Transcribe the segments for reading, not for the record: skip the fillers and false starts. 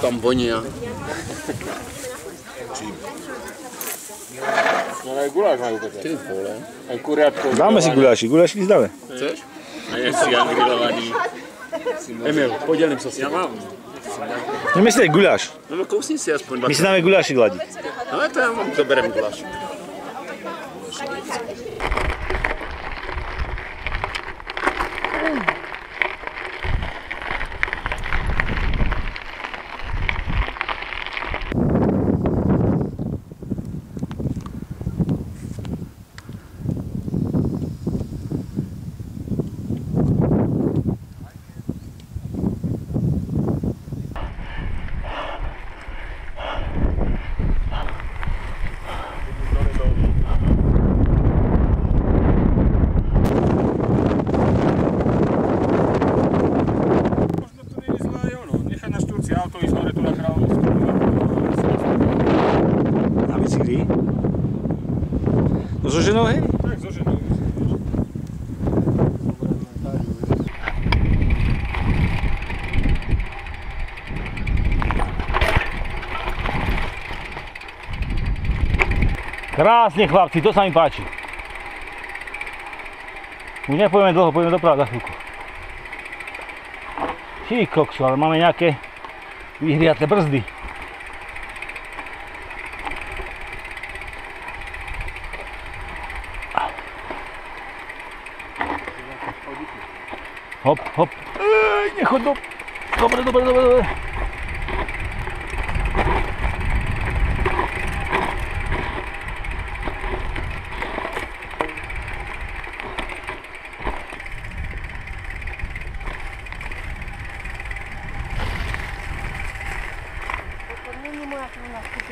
tam vonia. No aj guláš majú potom. Ty vole. Aj kuriatko. Dáme si gulášik si dáme. Chceš? A nechci angrilovaný. Emil, podelím sa si. Ja mám. Ideme si dať guláš. No kousni si aspoň. My si dáme gulášik ladiť. Ale to ja mám, zoberiem guláš. No so ženou, hej? Tak, so ženou. Krásne chlapci, to sa mi páči. Už nepojeme dlho, pojeme doprava za chvíľku. Ty kokso, ale máme nejaké vyhriaté brzdy. Hop, hop. Nechod do... Dobre.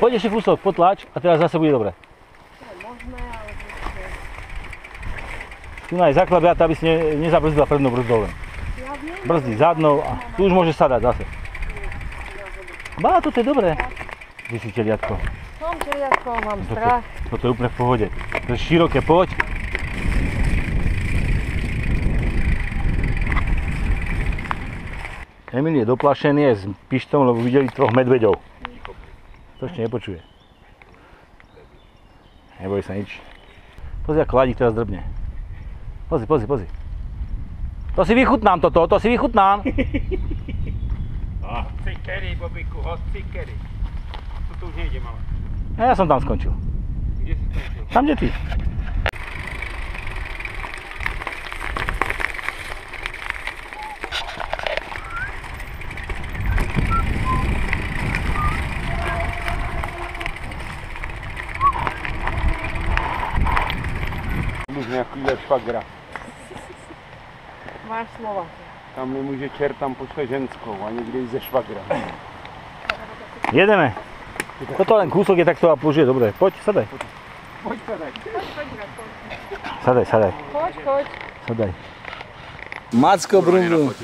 Poď ešte kúsok, potlač a teraz zase bude dobre. Tu nájsť zaklabiata, aby si nezabrzdila prednou brzdou len. Brzdi zadnou a tu už môžeš sadať zase. Bá, toto je dobré. Ty si teliatko. Som teliatko, mám strach. Toto je úplne v pohode. To je široké, poď. Emil je doplašený aj s pištom, lebo videli 3 medveďov. To ešte nepočuje. Neboj sa nič. Pozri, ako ladík teraz drbne. Pozri. To si vychutnám toto, to si vychutnám. Hocikery, Bobiku, hocikery. To už nejdem, ale. Ja som tam skončil. Kde si skončil? Tam, kde ty. Už nejaký švagra. Máš slova. Tam nemůže čert, tam pošle ženskou a někde jít ze švagra. Jedeme. Toto len kúsok je takto a už je dobré. Poď, sadaj. Poď sadaj. Sadaj. Poď. Sadaj. Macko brum.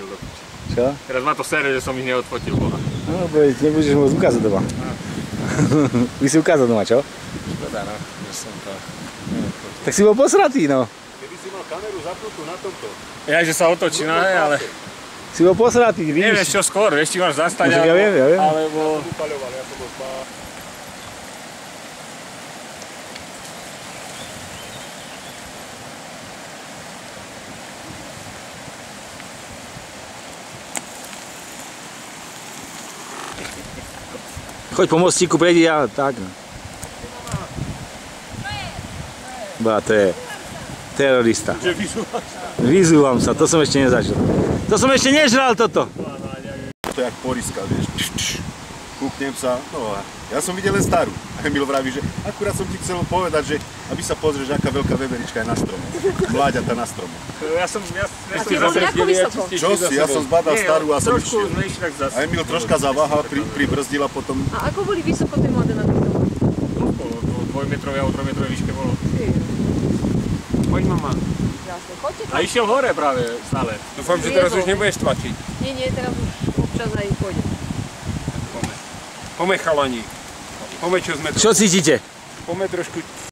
Čo? Teraz ma to sere, že som ich neodfotil, boha. No, nebudeš môcť ukázať doma. Vy si ukázať doma, čo? Škoda, no, že som to neodfotil. Tak si bol posratý, no. Keby si mal kameru zapnutú na tomto. Ja, že sa otočí, no hej, ale... Si bol posratý, vidíš? Nevieš čo skôr, vieš, či máš zastať, ja viem. alebo... Ja som bol spáva. Choď po mostíku, prejdi ja, tak. Bá, to je terorista. Vyzúvam sa, to som ešte nezažil. To som ešte nežral toto. To je jak poriska, vieš. Kúknem sa, no a ja som videl len starú. A Emil vraví, že akurát som ti chcel povedať, že aby sa pozrieš, aká veľká veverička je na strome. Mláďata na strome. Ja som Ako vysoko? Čo si? Ja som zbadal starú a som išiel. tak zase. A Emil troška zaváhal, pribrzdil a potom... A ako boli vysoko tie mladé na týchto? Po 2-metrovej alebo 3-metrovej výške bolo. Poď, mama. Krásne, choďte A išiel hore práve stále. Dúfam, že teraz už nebudeš tlačiť. Nie, teraz už občas aj pôjde. Pome chalani. Pome, čo sme tu. Čo cítite? Pome trošku